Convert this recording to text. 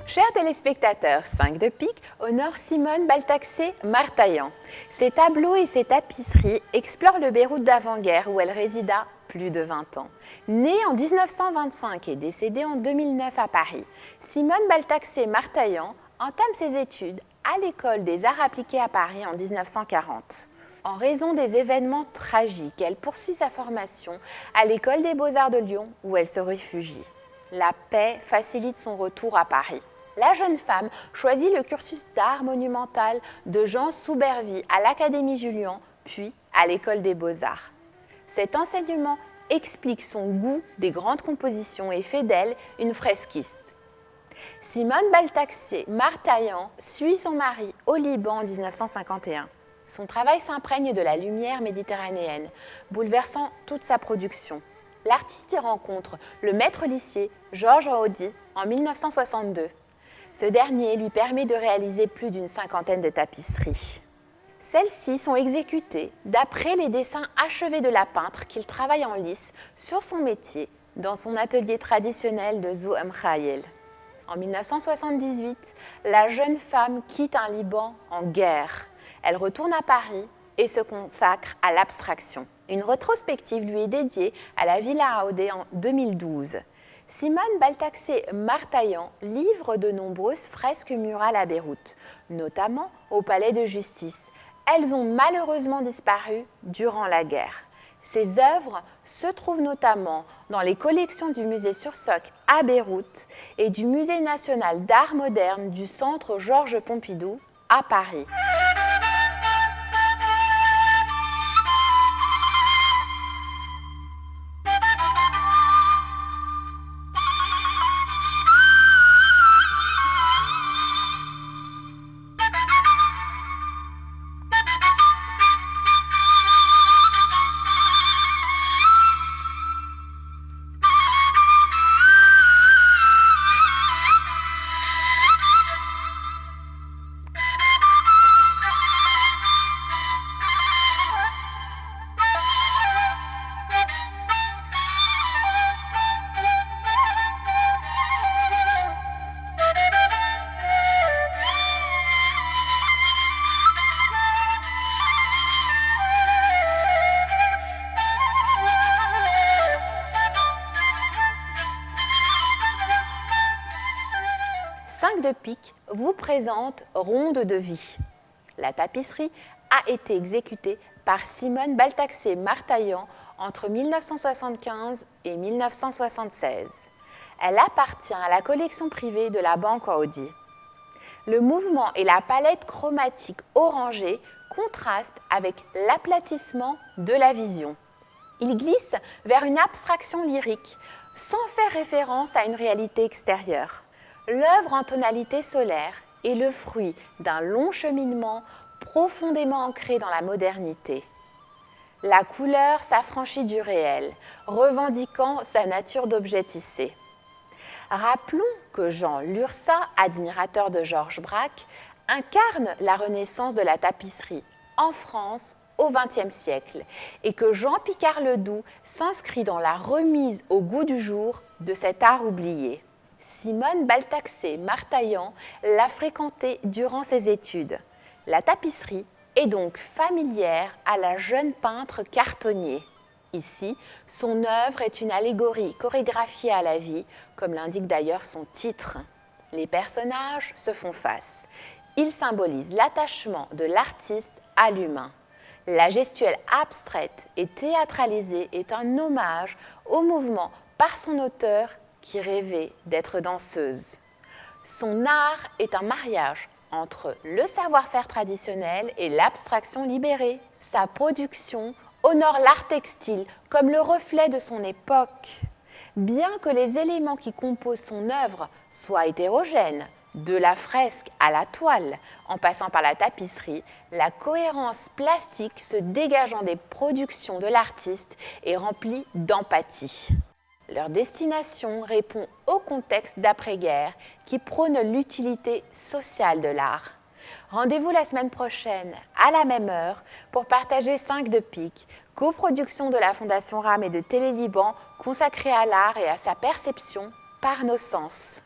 Chers téléspectateurs, 5 de pique honore Simone Baltaxé-Martaillan. Ses tableaux et ses tapisseries explorent le Beyrouth d'avant-guerre où elle résida plus de 20 ans. Née en 1925 et décédée en 2009 à Paris, Simone Baltaxé-Martaillan entame ses études à l'École des Arts appliqués à Paris en 1940. En raison des événements tragiques, elle poursuit sa formation à l'École des Beaux-Arts de Lyon où elle se réfugie. La paix facilite son retour à Paris. La jeune femme choisit le cursus d'art monumental de Jean Soubervie à l'Académie Julian, puis à l'École des Beaux-Arts. Cet enseignement explique son goût des grandes compositions et fait d'elle une fresquiste. Simone Baltaxé-Martaillan suit son mari au Liban en 1951. Son travail s'imprègne de la lumière méditerranéenne, bouleversant toute sa production. L'artiste y rencontre le maître lissier Georges Rodi en 1962. Ce dernier lui permet de réaliser plus d'une cinquantaine de tapisseries. Celles-ci sont exécutées d'après les dessins achevés de la peintre qu'il travaille en lice sur son métier dans son atelier traditionnel de Zou Mkhayel. En 1978, la jeune femme quitte un Liban en guerre. Elle retourne à Paris et se consacre à l'abstraction. Une rétrospective lui est dédiée à la Villa Audé en 2012. Simone Baltaxé-Martaillan livre de nombreuses fresques murales à Beyrouth, notamment au Palais de Justice. Elles ont malheureusement disparu durant la guerre. Ses œuvres se trouvent notamment dans les collections du musée Sursock à Beyrouth et du Musée national d'art moderne du Centre Georges Pompidou à Paris. De pique vous présente Ronde de vie. La tapisserie a été exécutée par Simone Baltaxé-Martaillan entre 1975 et 1976. Elle appartient à la collection privée de la Banque Audi. Le mouvement et la palette chromatique orangée contrastent avec l'aplatissement de la vision. Il glisse vers une abstraction lyrique sans faire référence à une réalité extérieure. L'œuvre en tonalité solaire est le fruit d'un long cheminement profondément ancré dans la modernité. La couleur s'affranchit du réel, revendiquant sa nature d'objet tissé. Rappelons que Jean Lurçat, admirateur de Georges Braque, incarne la renaissance de la tapisserie en France au XXe siècle et que Jean Picard-Ledoux s'inscrit dans la remise au goût du jour de cet art oublié. Simone Baltaxé-Martaillan l'a fréquentée durant ses études. La tapisserie est donc familière à la jeune peintre cartonnier. Ici, son œuvre est une allégorie chorégraphiée à la vie, comme l'indique d'ailleurs son titre. Les personnages se font face. Ils symbolisent l'attachement de l'artiste à l'humain. La gestuelle abstraite et théâtralisée est un hommage au mouvement par son auteur qui rêvait d'être danseuse. Son art est un mariage entre le savoir-faire traditionnel et l'abstraction libérée. Sa production honore l'art textile comme le reflet de son époque. Bien que les éléments qui composent son œuvre soient hétérogènes, de la fresque à la toile, en passant par la tapisserie, la cohérence plastique se dégageant des productions de l'artiste est remplie d'empathie. Leur destination répond au contexte d'après-guerre qui prône l'utilité sociale de l'art. Rendez-vous la semaine prochaine, à la même heure, pour partager 5 de pique, coproduction de la Fondation RAM et de Télé Liban consacrée à l'art et à sa perception par nos sens.